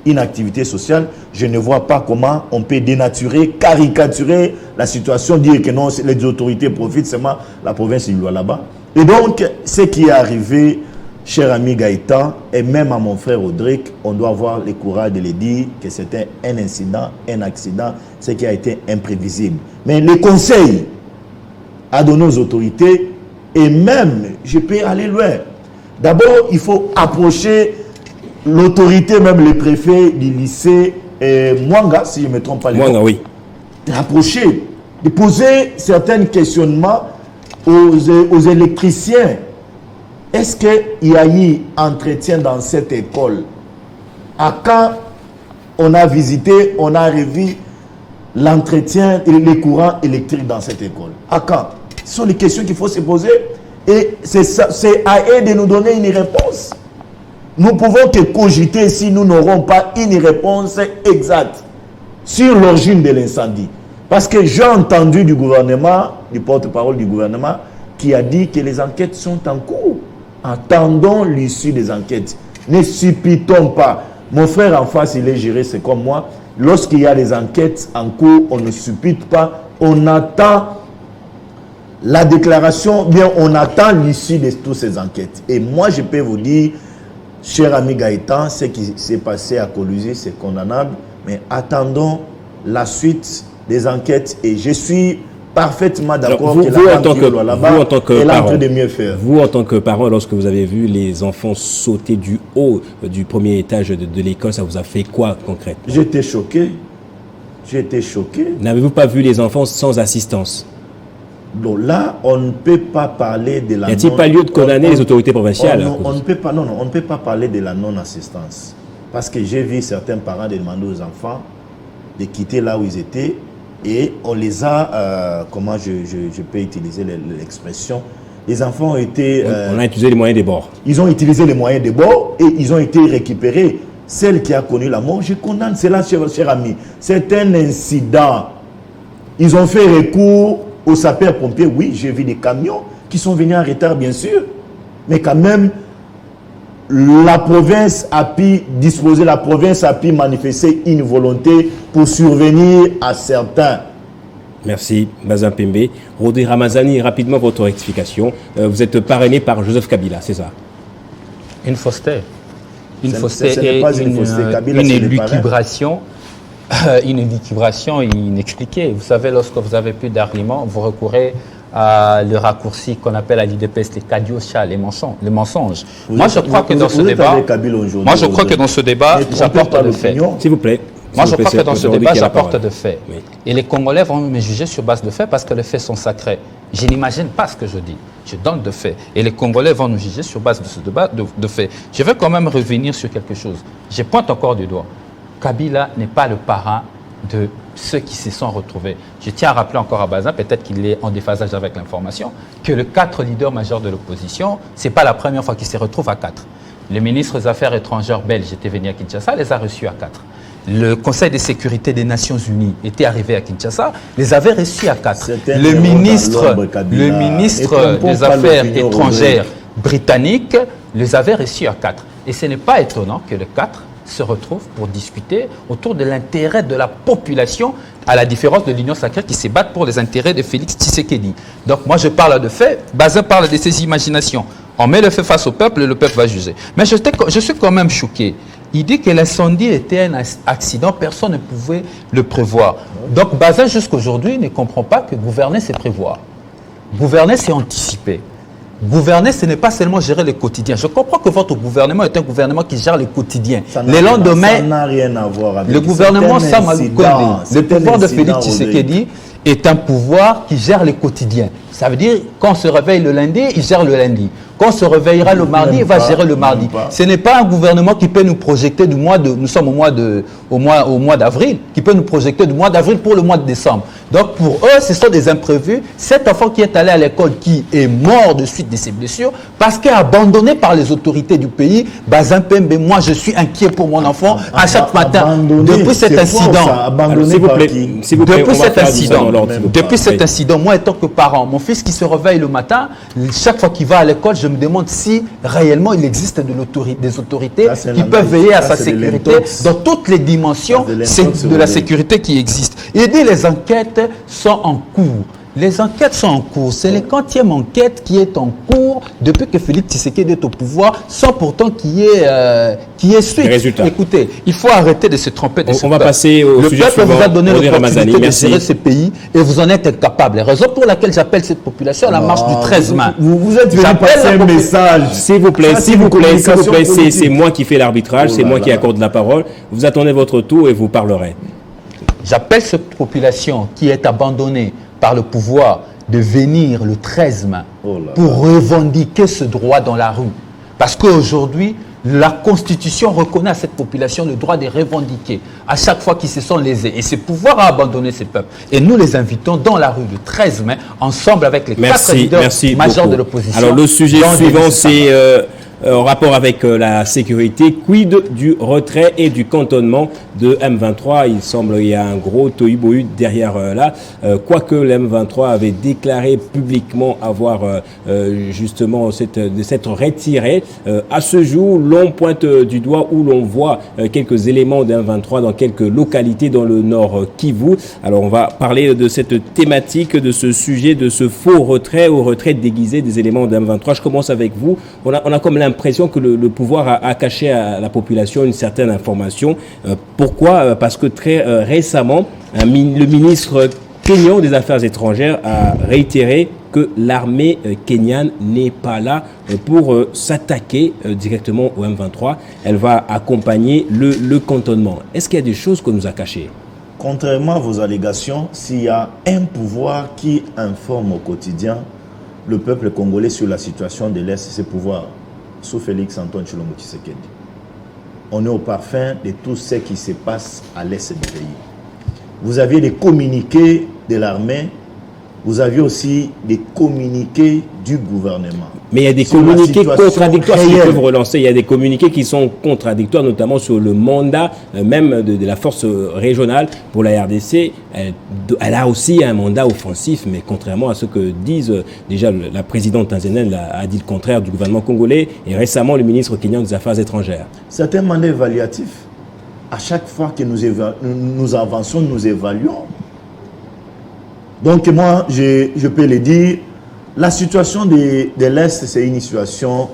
une activité sociale, je ne vois pas comment on peut dénaturer, caricaturer la situation, dire que non, les autorités profitent seulement la province du là-bas. Et donc, ce qui est arrivé, cher ami Gaëtan, et même à mon frère Audric, on doit avoir le courage de le dire que c'était un incident, un accident, ce qui a été imprévisible. Mais le conseil à donner aux autorités, et même, je peux aller loin. D'abord, il faut approcher l'autorité, même le préfet du lycée Mwanga, si je ne me trompe pas. Mwanga, oui. D'approcher, de poser certains questionnements aux électriciens. Est-ce qu'il y a eu entretien dans cette école? À quand on a visité, on a revu l'entretien et les courants électriques dans cette école? À quand? Ce sont les questions qu'il faut se poser. Et c'est à eux de nous donner une réponse. Nous pouvons que cogiter si nous n'aurons pas une réponse exacte sur l'origine de l'incendie. Parce que j'ai entendu du gouvernement, du porte-parole du gouvernement, qui a dit que les enquêtes sont en cours. Attendons l'issue des enquêtes. Ne suppitons pas. Mon frère en face, il est géré, c'est comme moi. Lorsqu'il y a des enquêtes en cours, on ne suppute pas. On attend la déclaration, bien on attend l'issue de toutes ces enquêtes. Et moi, je peux vous dire, cher ami Gaëtan, ce qui s'est passé à Kolwezi, c'est condamnable. Mais attendons la suite des enquêtes. Et je suis parfaitement d'accord que la dame qui est là-bas est en train de mieux faire. Vous, en tant que parent, lorsque vous avez vu les enfants sauter du haut du premier étage de l'école, ça vous a fait quoi concrètement? J'étais choqué. J'étais choqué. N'avez-vous pas vu les enfants sans assistance? Donc là, on ne peut pas parler de la... Y a-t-il pas lieu de condamner les autorités provinciales? On ne peut pas, non, on ne peut pas parler de la non-assistance. Parce que j'ai vu certains parents demander aux enfants de quitter là où ils étaient et on les a, comment je peux utiliser l'expression, les enfants ont été... on a utilisé les moyens des bords. Ils ont utilisé les moyens des bords et ils ont été récupérés. Celle qui a connu la mort, je condamne cela, cher ami. C'est un incident. Ils ont fait recours aux sapeurs-pompiers. Oui, j'ai vu des camions qui sont venus en retard, bien sûr. Mais quand même, la province a pu disposer, la province a pu manifester une volonté pour survenir à certains. Merci, Bazin Pembe. Rodri Ramazani, rapidement votre rectification. Vous êtes parrainé par Joseph Kabila, c'est ça? Une fausseté. Une fausseté et une élucubration. Une élucubration inexpliquée. Vous savez, lorsque vous avez plus d'arguments, vous recourez à le raccourci qu'on appelle à l'IDPS les cadiochas, les mensonges. Moi, je crois que dans ce débat, j'apporte des faits. S'il vous plaît. Moi, je crois que dans ce débat, j'apporte des faits. Oui. Et les Congolais vont me juger sur base de faits parce que les faits sont sacrés. Je n'imagine pas ce que je dis. Je donne des faits. Et les Congolais vont nous juger sur base de ce débat de faits. Je vais quand même revenir sur quelque chose. Je pointe encore du doigt. Kabila n'est pas le parrain de ceux qui se sont retrouvés. Je tiens à rappeler encore à Bazin, peut-être qu'il est en déphasage avec l'information, que les 4 leaders majeurs de l'opposition, ce n'est pas la première fois qu'ils se retrouvent à 4. Le ministre des Affaires étrangères belge était venu à Kinshasa, les a reçus à 4. Le Conseil de sécurité des Nations Unies était arrivé à Kinshasa, les avait reçus à 4. Le ministre des Affaires étrangères britannique les avait reçus à 4. Et ce n'est pas étonnant que les 4 se retrouvent pour discuter autour de l'intérêt de la population, à la différence de l'Union sacrée qui se bat pour les intérêts de Félix Tshisekedi. Donc moi je parle de faits, Bazin parle de ses imaginations. On met le fait face au peuple et le peuple va juger. Mais je suis quand même choqué. Il dit que l'incendie était un accident, personne ne pouvait le prévoir. Donc Bazin jusqu'aujourd'hui ne comprend pas que gouverner c'est prévoir. Gouverner, c'est anticiper. Gouverner, ce n'est pas seulement gérer le quotidien. Je comprends que votre gouvernement est un gouvernement qui gère le quotidien. Les lendemains, ça n'a rien à voir avec le gouvernement Samaloukondi, le pouvoir de Félix Tshisekedi est un pouvoir qui gère le quotidien. Ça veut dire, quand on se réveille le lundi, il gère le lundi. Quand on se réveillera le mardi, il va gérer le mardi. Ce n'est pas un gouvernement qui peut nous projeter nous sommes au mois d'avril, qui peut nous projeter du mois d'avril pour le mois de décembre. Donc pour eux, ce sont des imprévus. Cet enfant qui est allé à l'école, qui est mort de suite de ses blessures, parce qu'il est abandonné par les autorités du pays, Bazin Pembe, moi je suis inquiet pour mon enfant à chaque matin. Depuis cet incident, depuis cet incident, moi étant que parent, mon fils qui se réveille le matin, chaque fois qu'il va à l'école, je me demande si réellement il existe des autorités qui peuvent veiller à sa sécurité dans toutes les dimensions de la sécurité qui existe. Et les enquêtes sont en cours. Les enquêtes sont en cours. C'est la 40e enquête qui est en cours depuis que Félix Tshisekedi est au pouvoir, sans pourtant qu'il y ait suite. Écoutez, il faut arrêter de se tromper de ce On va passer au sujet suivant. Le peuple vous a donné l'opportunité de gérer ce pays et vous en êtes incapable. La raison pour laquelle j'appelle cette population à la marche du 13 mai. Vous êtes venu passer un message. S'il vous plaît, c'est moi qui fais l'arbitrage, c'est moi qui accorde la parole. Vous attendez votre tour et vous parlerez. J'appelle cette population qui est abandonnée par le pouvoir de venir le 13 mai pour revendiquer ce droit dans la rue. Parce qu'aujourd'hui, la Constitution reconnaît à cette population le droit de revendiquer à chaque fois qu'ils se sont lésés. Et ce pouvoir a abandonné ce peuple. Et nous les invitons dans la rue le 13 mai, ensemble avec les 4 leaders majeurs de l'opposition. Alors le sujet suivant, c'est en rapport avec la sécurité. Quid du retrait et du cantonnement de M23? Il semble qu'il y a un gros tohu-bohu derrière là. Quoique le M23 avait déclaré publiquement avoir justement s'être retiré. À ce jour, l'on pointe du doigt où l'on voit quelques éléments de M23 dans quelques localités dans le nord Kivu. Alors on va parler de cette thématique, de ce sujet, de ce faux retrait ou retrait déguisé des éléments de M23. Je commence avec vous. On a comme l'impression que le pouvoir a caché à la population une certaine information. Pourquoi? Parce que très récemment, le ministre kényan des Affaires étrangères a réitéré que l'armée kenyane n'est pas là pour s'attaquer directement au M23. Elle va accompagner le cantonnement. Est-ce qu'il y a des choses qu'on nous a cachées? Contrairement à vos allégations, s'il y a un pouvoir qui informe au quotidien le peuple congolais sur la situation de l'Est, c'est pouvoir. Sous Félix-Antoine Tshilombo Tshisekedi. On est au parfum de tout ce qui se passe à l'est du pays. Vous aviez des communiqués de l'armée, vous aviez aussi des communiqués du gouvernement. Mais il y a des communiqués contradictoires qui peuvent relancer. Il y a des communiqués qui sont contradictoires, notamment sur le mandat même de la force régionale pour la RDC. Elle a aussi un mandat offensif, mais contrairement à ce que disent déjà la présidente tanzanienne a dit le contraire du gouvernement congolais et récemment le ministre kényan des Affaires étrangères. C'est un mandat évaluatif. À chaque fois que nous avançons, nous évaluons. Donc moi, je peux le dire, la situation de l'Est, c'est une situation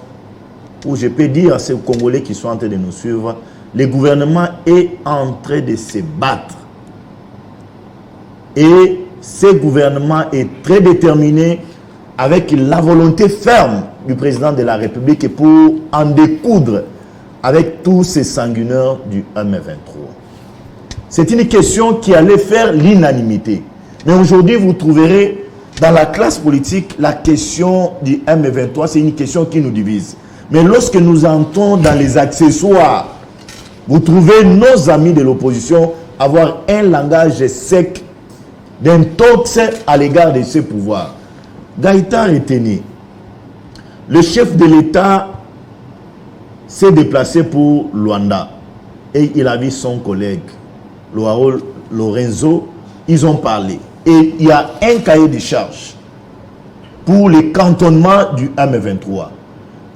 où je peux dire à ces Congolais qui sont en train de nous suivre, le gouvernement est en train de se battre. Et ce gouvernement est très déterminé avec la volonté ferme du président de la République pour en découdre avec tous ces sanguinaires du M23. C'est une question qui allait faire l'unanimité. Mais aujourd'hui, vous trouverez dans la classe politique, la question du M23, c'est une question qui nous divise. Mais lorsque nous entrons dans les accessoires, vous trouvez nos amis de l'opposition avoir un langage sec, d'intox à l'égard de ce pouvoir. Gaïta Reteni, le chef de l'État, s'est déplacé pour Luanda et il a vu son collègue, Lorenzo, ils ont parlé. Et il y a un cahier de charges pour le cantonnement du M23.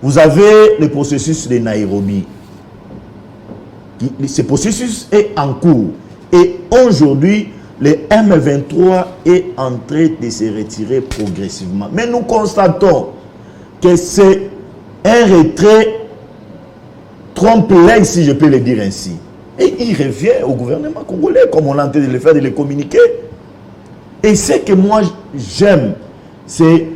Vous avez le processus de Nairobi. Ce processus est en cours. Et aujourd'hui, le M23 est en train de se retirer progressivement. Mais nous constatons que c'est un retrait trompe-l'œil, si je peux le dire ainsi. Et il revient au gouvernement congolais, comme on a en train de le faire, de le communiquer. Et ce que moi j'aime, c'est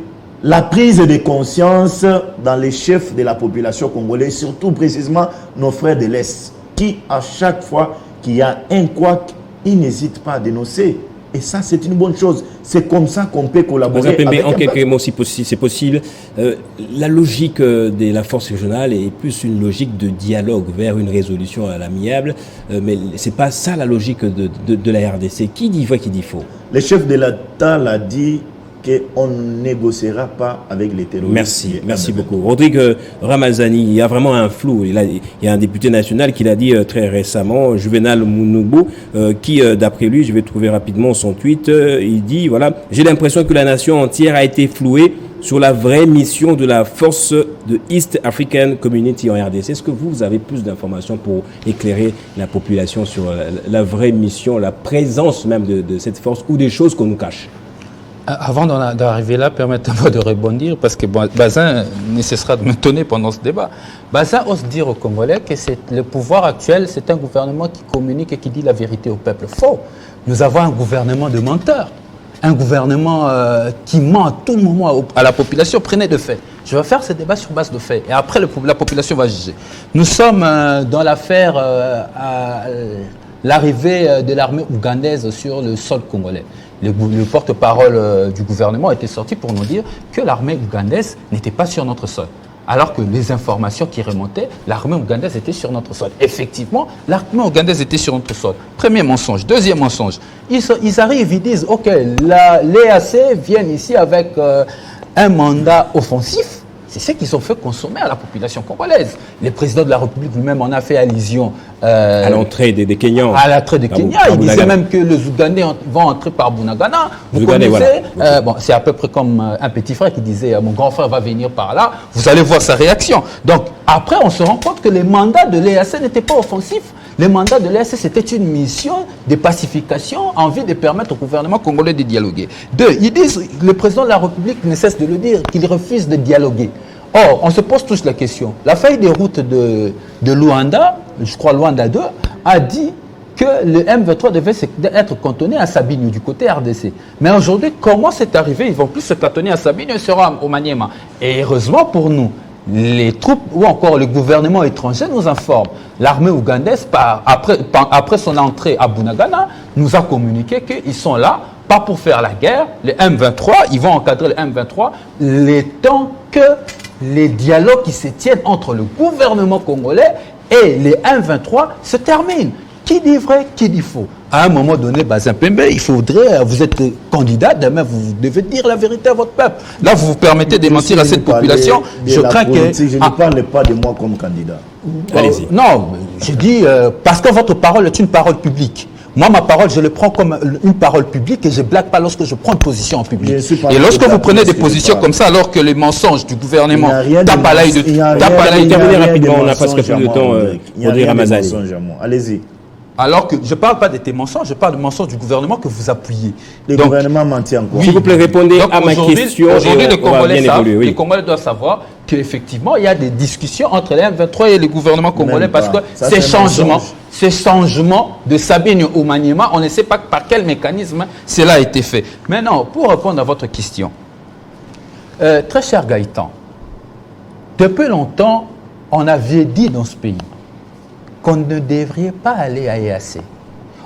la prise de conscience dans les chefs de la population congolaise, surtout précisément nos frères de l'Est, qui à chaque fois qu'il y a un couac, ils n'hésitent pas à dénoncer. Et ça, c'est une bonne chose. C'est comme ça qu'on peut collaborer avec en quelques mots, si c'est possible, la logique de la force régionale est plus une logique de dialogue vers une résolution à l'amiable, mais c'est pas ça la logique de la RDC. Qui dit vrai, qui dit faux? Le chef de l'État l'a dit qu'on ne négociera pas avec les terroristes. Merci beaucoup. Rodrigue Ramazani, il y a vraiment un flou. Il y a un député national qui l'a dit très récemment, Juvenal Mounoubu, qui, d'après lui, je vais trouver rapidement son tweet, il dit, voilà, j'ai l'impression que la nation entière a été flouée sur la vraie mission de la force de East African Community en RDC. Est-ce que vous avez plus d'informations pour éclairer la population sur la vraie mission, la présence même de cette force ou des choses qu'on nous cache? Avant d'arriver là, permettez-moi de rebondir parce que Bazin ne cessera de me tonner pendant ce débat. Bazin ose dire aux Congolais que le pouvoir actuel, c'est un gouvernement qui communique et qui dit la vérité au peuple. Faux. Nous avons un gouvernement de menteurs. Un gouvernement qui ment à tout moment à la population. Prenez de faits. Je vais faire ce débat sur base de faits. Et après, la population va juger. Nous sommes dans l'affaire l'arrivée de l'armée ougandaise sur le sol congolais. Le porte-parole du gouvernement était sorti pour nous dire que l'armée ougandaise n'était pas sur notre sol. Alors que les informations qui remontaient, l'armée ougandaise était sur notre sol. Effectivement, l'armée ougandaise était sur notre sol. Premier mensonge. Deuxième mensonge. Ils arrivent, ils disent, OK, l'EAC viennent ici avec un mandat offensif. C'est ce qu'ils ont fait consommer à la population congolaise. Le président de la République lui-même en a fait allusion à l'entrée des Kenyans. À l'entrée des Kenyans. Il disait même que les Ougandais vont entrer par Bunagana. Vous connaissez, voilà. Bon, c'est à peu près comme un petit frère qui disait mon grand frère va venir par là. Vous allez voir sa réaction. Donc après, on se rend compte que les mandats de l'EAC n'étaient pas offensifs. Le mandat de l'EAC, c'était une mission de pacification en vue de permettre au gouvernement congolais de dialoguer. Deux, ils disent, le président de la République ne cesse de le dire, qu'il refuse de dialoguer. Or, on se pose tous la question. La feuille de route de Luanda, je crois Luanda 2, a dit que le M23 devait être cantonné à Sabinyo, du côté RDC. Mais aujourd'hui, comment c'est arrivé? Ils vont plus se cantonner à Sabinyo, ils seront au Maniema. Et heureusement pour nous, les troupes ou encore le gouvernement étranger nous informe. L'armée ougandaise, après son entrée à Bunagana, nous a communiqué qu'ils sont là, pas pour faire la guerre. Les M23, ils vont encadrer les M23, les temps que les dialogues qui se tiennent entre le gouvernement congolais et les M23 se terminent. Qui dit vrai, qui dit faux? À un moment donné, Bazin Pembe, il faudrait, vous êtes candidat, demain vous devez dire la vérité à votre peuple. Là, vous vous permettez de mentir à cette population. Je crains que... Je ne parle pas de moi comme candidat. Allez-y. Non, je dis, parce que votre parole est une parole publique. Moi, ma parole, je le prends comme une parole publique et je ne blague pas lorsque je prends une position en public. Et lorsque vous prenez des positions comme ça, alors que les mensonges du gouvernement tapent à l'œil de... Terminez rapidement, on n'a pas presque plus de temps. Rodrigue Ramazani. Allez-y. Alors que je ne parle pas de tes mensonges, je parle de mensonges du gouvernement que vous appuyez. Le gouvernement mentit encore. S'il vous plaît, répondez à ma question. Aujourd'hui, les Congolais doivent savoir qu'effectivement, il y a des discussions entre les M23 et le gouvernement congolais parce que ces changements de Sabinyo au Maniema, on ne sait pas par quel mécanisme cela a été fait. Maintenant, pour répondre à votre question, très cher Gaëtan, depuis longtemps, on avait dit dans ce pays qu'on ne devrait pas aller à EAC.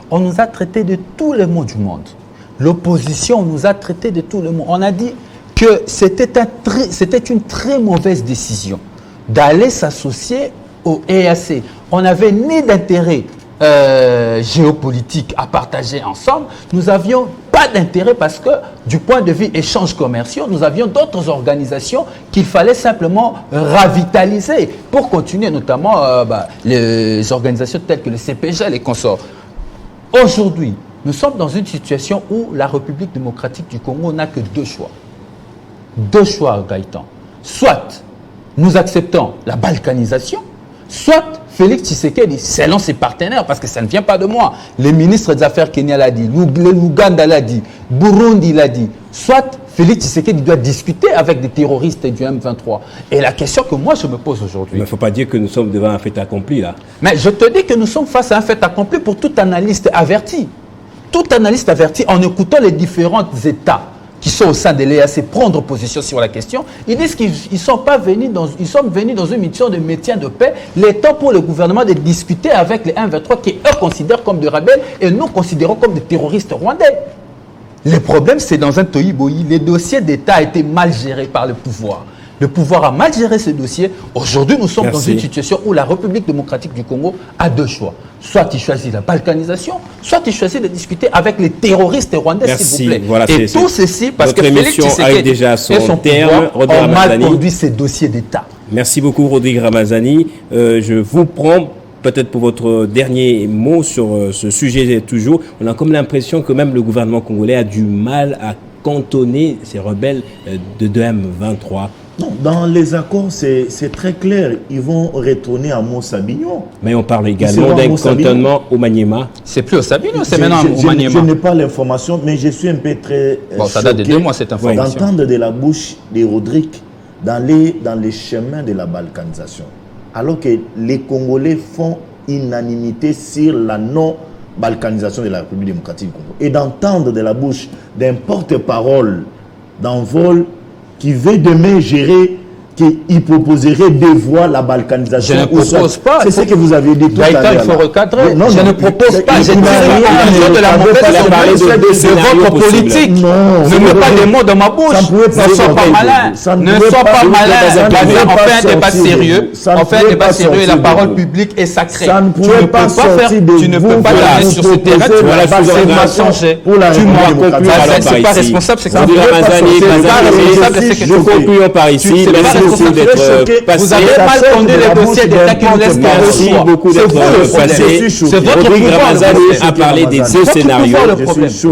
On nous a traités de tous les maux du monde. L'opposition nous a traités de tous les maux. On a dit que c'était une très mauvaise décision d'aller s'associer au EAC. On n'avait ni d'intérêt géopolitique à partager ensemble. Nous n'avions pas d'intérêt parce que du point de vue échanges commerciaux, nous avions d'autres organisations qu'il fallait simplement ravitaliser pour continuer, notamment les organisations telles que le CPG, les consorts. Aujourd'hui, nous sommes dans une situation où la République démocratique du Congo n'a que deux choix. Deux choix, Gaëtan. Soit nous acceptons la balkanisation, soit Félix Tshisekedi, selon ses partenaires, parce que ça ne vient pas de moi, le ministre des Affaires Kenya l'a dit, l'Ouganda l'a dit, Burundi l'a dit, soit Félix Tshisekedi doit discuter avec des terroristes du M23. Et la question que moi je me pose aujourd'hui... Mais il ne faut pas dire que nous sommes devant un fait accompli là. Mais je te dis que nous sommes face à un fait accompli pour tout analyste averti. Tout analyste averti en écoutant les différents États qui sont au sein de l'EAC prendre position sur la question. Ils disent qu'ils sont venus dans une mission de maintien de paix. Le temps pour le gouvernement de discuter avec les 1-23 qui eux considèrent comme des rebelles et nous considérons comme des terroristes rwandais. Le problème, c'est dans un tohu-bohi. Le dossier d'État a été mal géré par le pouvoir. Le pouvoir a mal géré ce dossier. Aujourd'hui, nous sommes dans une situation où la République démocratique du Congo a deux choix. Soit il choisit la balkanisation, soit il choisit de discuter avec les terroristes rwandais, s'il vous plaît. Voilà, et tout ceci parce que Félix Tshisekedi et son pouvoir ont mal conduit ces dossiers d'État. Merci beaucoup, Rodrigue Ramazani. Je vous prends peut-être pour votre dernier mot sur ce sujet toujours. On a comme l'impression que même le gouvernement congolais a du mal à cantonner ces rebelles de M23. Non, dans les accords, c'est très clair. Ils vont retourner à Mont-Sabignon. Mais on parle également d'un cantonnement au Maniema. C'est plus au Sabignon, c'est maintenant au Maniema. Je n'ai pas l'information, mais je suis un peu très ça date de 2 mois cette information. D'entendre de la bouche de Rodrigue dans les chemins de la balkanisation. Alors que les Congolais font unanimité sur la non-balkanisation de la République démocratique du Congo. Et d'entendre de la bouche d'un porte-parole d'envol qui veut demain gérer, qu'il proposerait de voir la balkanisation. Je ne propose pas. C'est ce que vous avez dit tout à l'heure. Il faut recadrer. Non, je ne propose pas. Je dis de la mauvaise de votre politique. Ne mets pas des mots dans ma bouche. Ne sois pas malin. Ne sois pas malin. On fait un débat sérieux. On fait un débat sérieux et la parole publique est sacrée. Tu ne peux pas aller sur ce terrain. Tu vas changer. Tu m'as conclu. C'est pas responsable. C'est que nous concluons par ici. Vous avez mal conduit les dossiers d'État qui nous laissent pas le choix. Merci beaucoup d'être passé. C'est votre Rodrigue Ramazani a parlé des deux scénarios.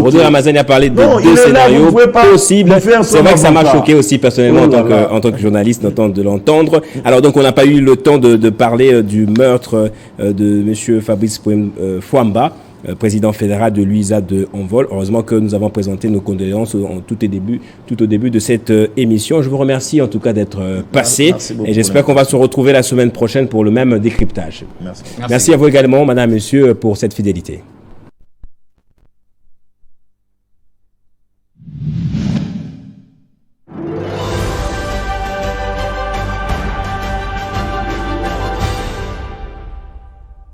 Rodrigue Ramazani a parlé des deux scénarios possibles. C'est vrai que ça m'a choqué aussi personnellement en tant que journaliste d'entendre de l'entendre. Alors donc on n'a pas eu le temps de parler du meurtre de monsieur Fabrice Fouamba, président fédéral de l'UISA de Envol. Heureusement que nous avons présenté nos condoléances tout au début de cette émission. Je vous remercie en tout cas d'être passé et j'espère qu'on va se retrouver la semaine prochaine pour le même décryptage. Merci à vous également, madame, monsieur, pour cette fidélité.